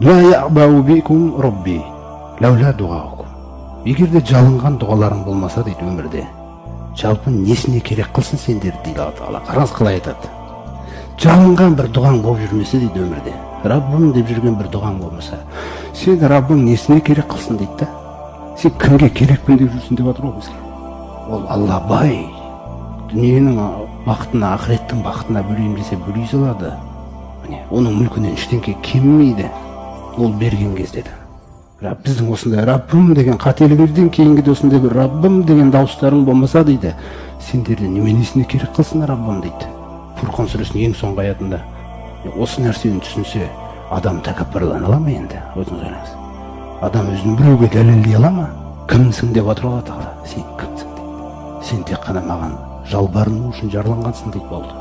ла яъбау бикум робби лаула дуаукум. Егерде жалынған дұғаларың болмаса дейді өмірде, жалпы несіне керек қылсын сендерді дейді Алла Тағала. Қараңыз қалай айтады. Жалынған бір дұғаң болып жүрмесе дейді өмірде, Раббым деп жүрген бір дұғаң болмаса, сен Раббың несіне керек қылсын дейді да. Сен кімге керекпін деп жүрсің деп жатыр ғой бізге. Ол Алла бай, дүниенің бақытына, ақыреттің бақытына бөлеймін десе бөлей салады. Оның мүлкінен ештеңе кемімейді, ол берген кезде де. Біздің осындай Раббым деген қателігімізден кейінгі осындай бір Раббым деген дауыстарың болмаса дейді, сендерде неменесіне керек қылсын Раббым дейді. Фурқан сүресінің ең соңғы аятында. Осы нәрсені түсінсе, адам тәкаппарлана ала ма енді? Өзіңіз ойлаңыз. Адам өзін біреуге дәлелдей ала ма? Кімсің деп отыр Алла Тағала. Сен кімсің дейді. Сен тек қана маған жалбарыну үшін жарланғансың дейді болды.